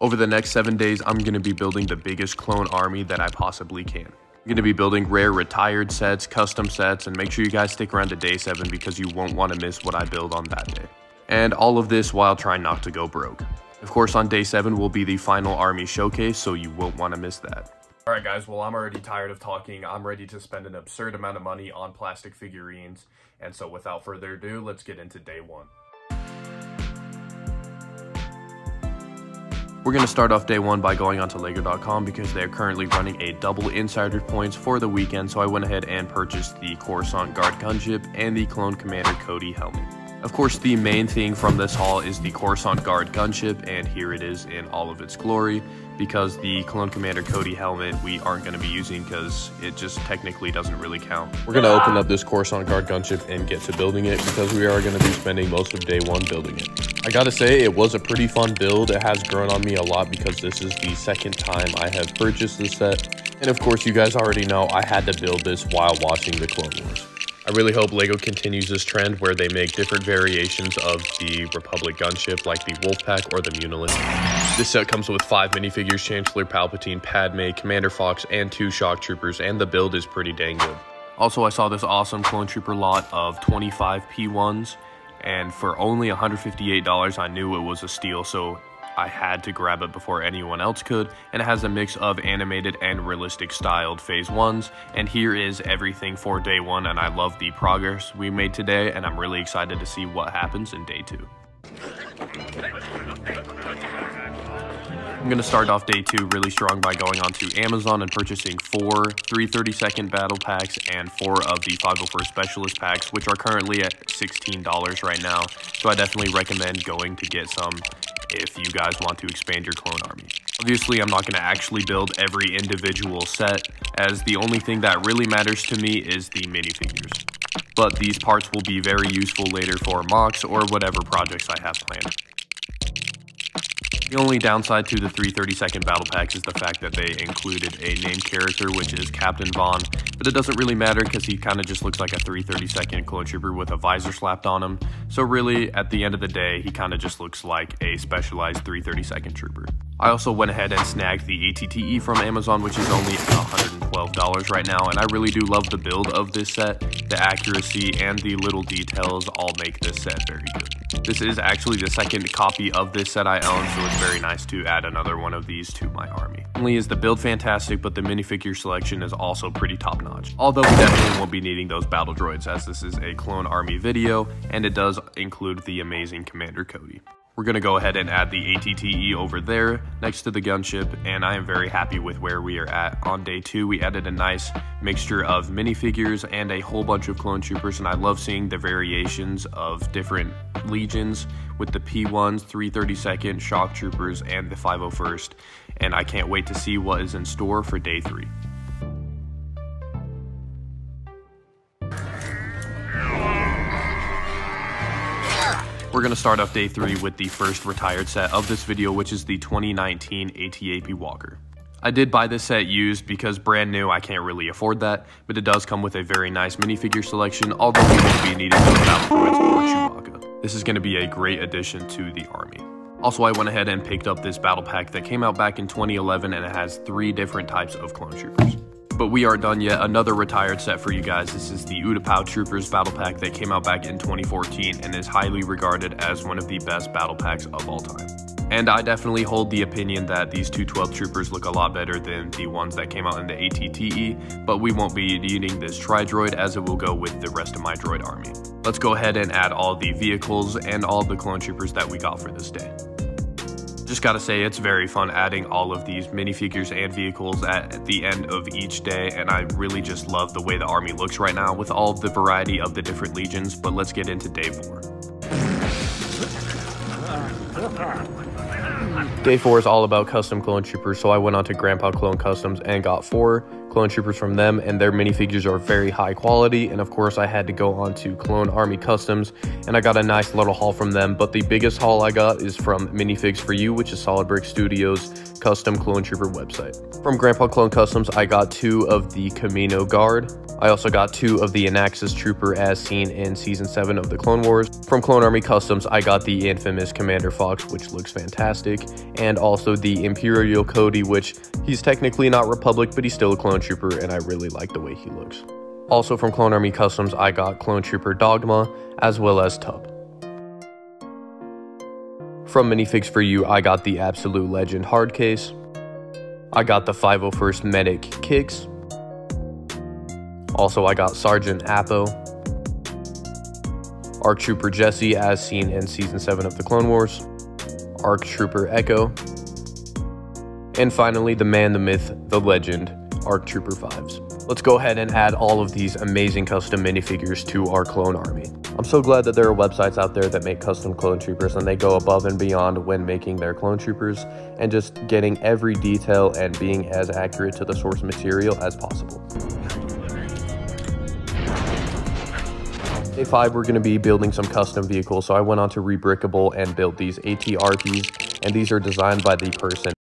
Over the next 7 days, I'm going to be building the biggest clone army that I possibly can. I'm going to be building rare retired sets, custom sets, and make sure you guys stick around to day 7 because you won't want to miss what I build on that day. And all of this while trying not to go broke. Of course, on day 7 will be the final army showcase, so you won't want to miss that. Alright guys, well I'm already tired of talking. I'm ready to spend an absurd amount of money on plastic figurines. And so without further ado, let's get into day 1. We're going to start off day 1 by going onto Lego.com because they're currently running a double insider points for the weekend. So I went ahead and purchased the Coruscant Guard gunship and the Clone Commander Cody helmet. Of course, the main thing from this haul is the Coruscant Guard gunship, and here it is in all of its glory, because the Clone Commander Cody helmet we aren't going to be using because it just technically doesn't really count. We're going to open up this Coruscant Guard gunship and get to building it because we are going to be spending most of day 1 building it. I gotta say, it was a pretty fun build. It has grown on me a lot because this is the second time I have purchased this set. And of course, you guys already know I had to build this while watching the Clone Wars. I really hope LEGO continues this trend where they make different variations of the Republic gunship like the Wolfpack or the Munilith. This set comes with 5 minifigures, Chancellor Palpatine, Padme, Commander Fox, and 2 Shock Troopers, and the build is pretty dang good. Also, I saw this awesome Clone Trooper lot of 25 P1s, and for only $158, I knew it was a steal, so I had to grab it before anyone else could. And it has a mix of animated and realistic styled phase 1s, and here is everything for day 1, and I love the progress we made today, and I'm really excited to see what happens in day 2. I'm going to start off day 2 really strong by going onto Amazon and purchasing 4 332nd battle packs and 4 of the 501st specialist packs, which are currently at $16 right now, so I definitely recommend going to get some if you guys want to expand your clone army. Obviously, I'm not going to actually build every individual set, as the only thing that really matters to me is the minifigures. But these parts will be very useful later for mocks or whatever projects I have planned. The only downside to the 332nd battle packs is the fact that they included a named character, which is Captain Vaughn, but it doesn't really matter because he kind of just looks like a 332nd clone trooper with a visor slapped on him. So really, at the end of the day, he kind of just looks like a specialized 332nd trooper. I also went ahead and snagged the ATTE from Amazon, which is only $112 right now, and I really do love the build of this set. The accuracy and the little details all make this set very good. This is actually the second copy of this set I own, so it's very nice to add another one of these to my army. Not only is the build fantastic, but the minifigure selection is also pretty top notch. Although we definitely won't be needing those battle droids, as this is a clone army video, and it does include the amazing Commander Cody. We're going to go ahead and add the ATTE over there next to the gunship, and I am very happy with where we are at. On day 2, we added a nice mixture of minifigures and a whole bunch of clone troopers, and I love seeing the variations of different legions with the P1s, 332nd, Shock Troopers, and the 501st, and I can't wait to see what is in store for day 3. We're going to start off day 3 with the first retired set of this video, which is the 2019 AT-AP Walker. I did buy this set used because brand new I can't really afford that, but it does come with a very nice minifigure selection, although we won't be needing those battle droids or Chewbacca. This is going to be a great addition to the army. Also, I went ahead and picked up this battle pack that came out back in 2011, and it has 3 different types of clone troopers. But we are done yet another retired set for you guys. This is the Utapau Troopers battle pack that came out back in 2014 and is highly regarded as one of the best battle packs of all time. And I definitely hold the opinion that these 212 troopers look a lot better than the ones that came out in the ATTE, but we won't be needing this tri-droid as it will go with the rest of my droid army. Let's go ahead and add all the vehicles and all the clone troopers that we got for this day. Just gotta say, it's very fun adding all of these minifigures and vehicles at the end of each day, and I really just love the way the army looks right now with all of the variety of the different legions. But let's get into day 4. Day 4 is all about custom clone troopers, so I went on to Grandpa Clone Customs and got 4 clone troopers from them, and their minifigures are very high quality. And of course, I had to go on to Clone Army Customs, and I got a nice little haul from them. But the biggest haul I got is from Minifigs For You, which is Solid Brick Studios' custom clone trooper website. From Grandpa Clone Customs, I got 2 of the Camino Guard. I also got 2 of the Anaxis Trooper as seen in Season 7 of the Clone Wars. From Clone Army Customs, I got the infamous Commander Fox, which looks fantastic, and also the Imperial Cody, which he's technically not Republic, but he's still a Clone Trooper, and I really like the way he looks. Also from Clone Army Customs, I got Clone Trooper Dogma, as well as Tub. From Minifigs For You, I got the Absolute Legend hard case. I got the 501st Medic Kicks. Also, I got Sergeant Appo, ARC Trooper Jesse as seen in Season 7 of the Clone Wars, ARC Trooper Echo, and finally the man, the myth, the legend, ARC Trooper 5s. Let's go ahead and add all of these amazing custom minifigures to our clone army. I'm so glad that there are websites out there that make custom clone troopers, and they go above and beyond when making their clone troopers and just getting every detail and being as accurate to the source material as possible. Day 5, we're going to be building some custom vehicles, so I went on to Rebrickable and built these AT-RPs, and these are designed by the person.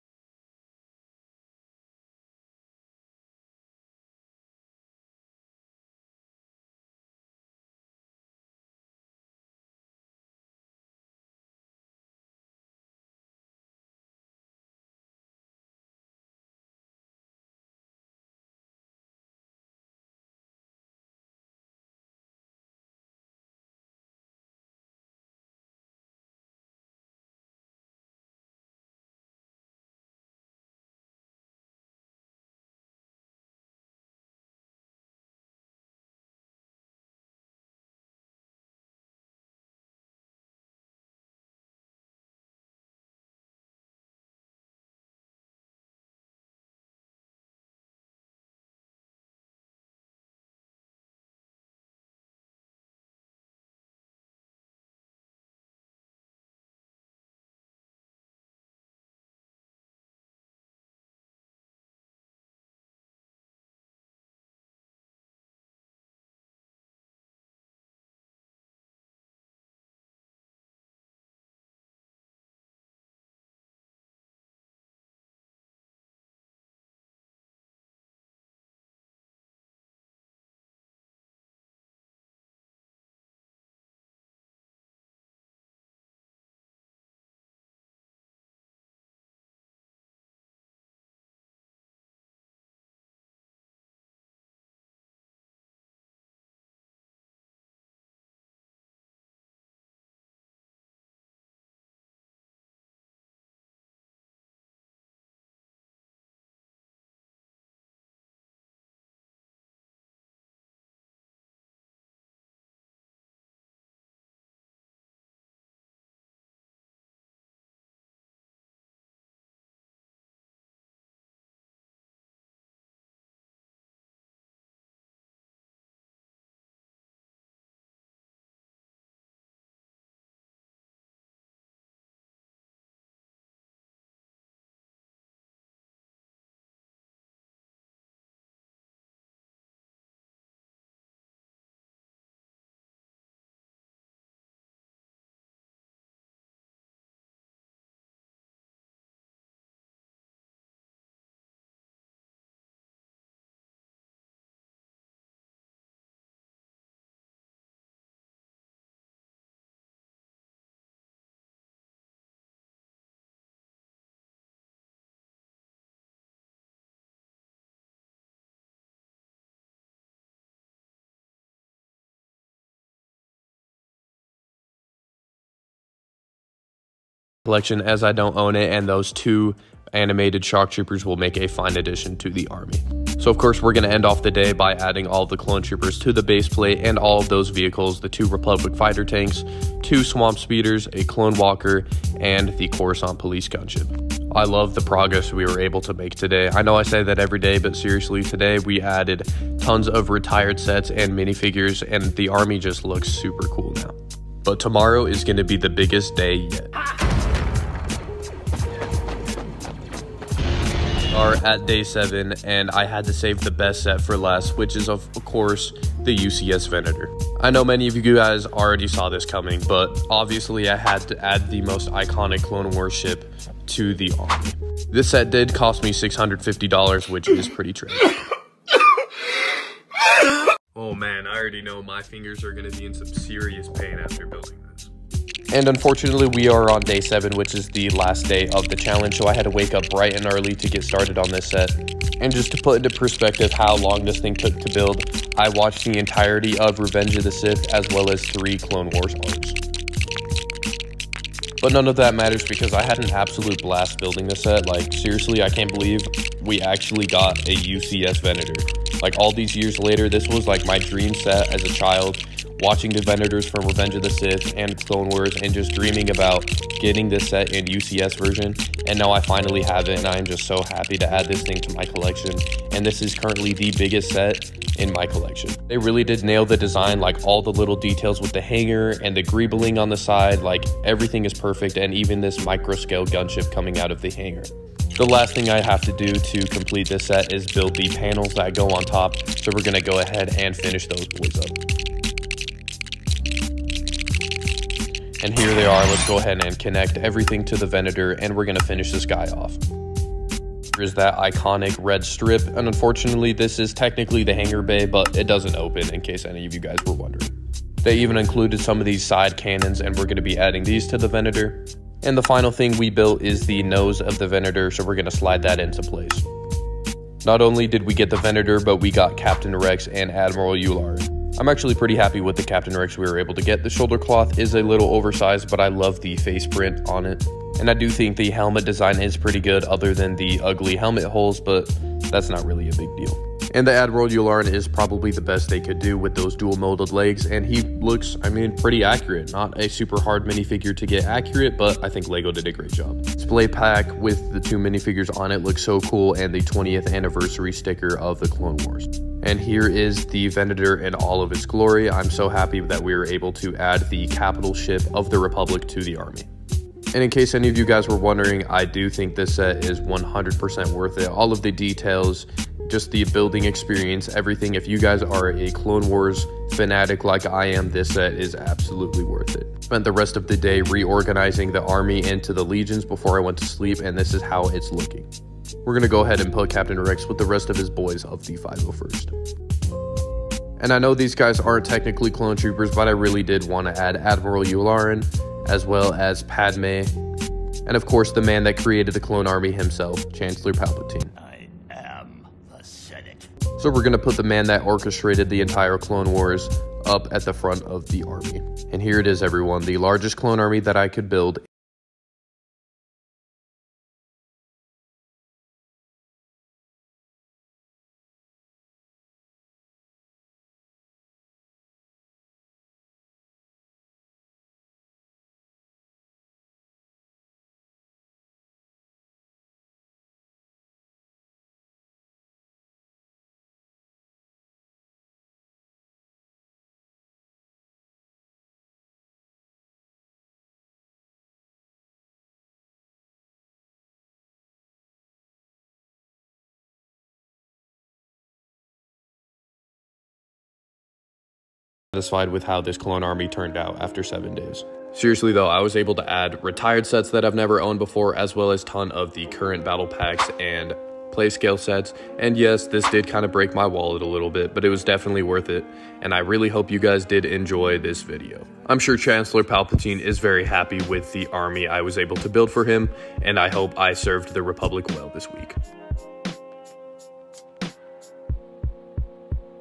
Collection, as I don't own it, and those 2 animated shock troopers will make a fine addition to the army. So of course we're going to end off the day by adding all of the clone troopers to the base plate and all of those vehicles, the 2 Republic fighter tanks, 2 swamp speeders, a clone walker, and the Coruscant police gunship. I love the progress we were able to make today. I know I say that every day, but seriously, today we added tons of retired sets and minifigures, and the army just looks super cool now. But tomorrow is going to be the biggest day yet. Are at day 7, and I had to save the best set for last, which is of course the UCS Venator. I know many of you guys already saw this coming, but obviously I had to add the most iconic Clone Wars ship to the army. This set did cost me $650, which is pretty trash. already know my fingers are going to be in some serious pain after building this. And unfortunately, we are on day 7, which is the last day of the challenge, so I had to wake up bright and early to get started on this set. And just to put into perspective how long this thing took to build, I watched the entirety of Revenge of the Sith as well as 3 Clone Wars arcs. But none of that matters because I had an absolute blast building this set. Like, seriously, I can't believe we actually got a UCS Venator. Like, all these years later, this was like my dream set as a child, watching the Venators from Revenge of the Sith and Clone Wars and just dreaming about getting this set in UCS version. And now I finally have it, and I am just so happy to add this thing to my collection. And this is currently the biggest set in my collection. They really did nail the design, like all the little details with the hanger and the greebling on the side, like everything is perfect, and even this micro scale gunship coming out of the hanger. The last thing I have to do to complete this set is build the panels that go on top, so we're gonna go ahead and finish those boys up. And here they are. Let's go ahead and connect everything to the Venator, and we're gonna finish this guy off. Here's that iconic red strip, and unfortunately this is technically the hangar bay, but it doesn't open, in case any of you guys were wondering. They even included some of these side cannons, and we're gonna be adding these to the Venator. And the final thing we built is the nose of the Venator, so we're gonna slide that into place. Not only did we get the Venator, but we got Captain Rex and Admiral Yularen. I'm actually pretty happy with the Captain Rex we were able to get. The shoulder cloth is a little oversized, but I love the face print on it. And I do think the helmet design is pretty good other than the ugly helmet holes, but that's not really a big deal. And the Admiral Yularen is probably the best they could do with those dual molded legs, and he looks, I mean, pretty accurate. Not a super hard minifigure to get accurate, but I think LEGO did a great job. Display pack with the 2 minifigures on it looks so cool, and the 20th anniversary sticker of the Clone Wars. And here is the Venator in all of its glory. I'm so happy that we were able to add the capital ship of the Republic to the army. And in case any of you guys were wondering, I do think this set is 100% worth it. All of the details, just the building experience, everything. If you guys are a Clone Wars fanatic like I am, this set is absolutely worth it. Spent the rest of the day reorganizing the army into the legions before I went to sleep, and this is how it's looking. We're gonna go ahead and put Captain Rex with the rest of his boys of the 501st. And I know these guys aren't technically clone troopers, but I really did want to add Admiral Yularen, as well as Padme, and of course the man that created the clone army himself, Chancellor Palpatine. I am the Senate. So we're gonna put the man that orchestrated the entire Clone Wars up at the front of the army. And here it is, everyone, the largest clone army that I could build. Satisfied with how this clone army turned out after 7 days. Seriously though, I was able to add retired sets that I've never owned before, as well as a ton of the current battle packs and play scale sets. And yes, this did kind of break my wallet a little bit, but it was definitely worth it. And I really hope you guys did enjoy this video. I'm sure Chancellor Palpatine is very happy with the army I was able to build for him, and I hope I served the Republic well this week.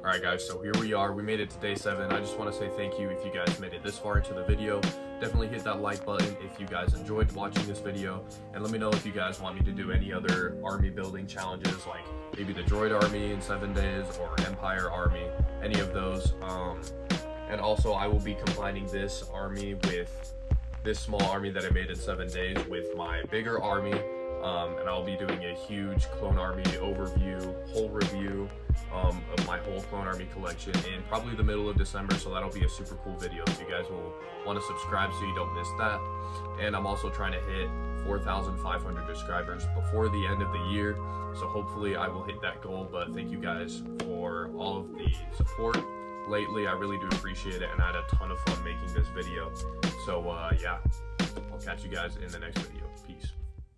Alright guys, so here we are. We made it to day 7. I just want to say thank you if you guys made it this far into the video. Definitely hit that like button if you guys enjoyed watching this video, and let me know if you guys want me to do any other army building challenges, like maybe the droid army in 7 days or Empire army, any of those. And also I will be combining this army with this small army that I made in 7 days with my bigger army. And I'll be doing a huge clone army overview, whole review of my whole clone army collection in probably the middle of December, so that'll be a super cool video, so you guys will want to subscribe so you don't miss that. And I'm also trying to hit 4,500 subscribers before the end of the year, so hopefully I will hit that goal. But thank you guys for all of the support lately. I really do appreciate it, and I had a ton of fun making this video. So yeah, I'll catch you guys in the next video. Peace.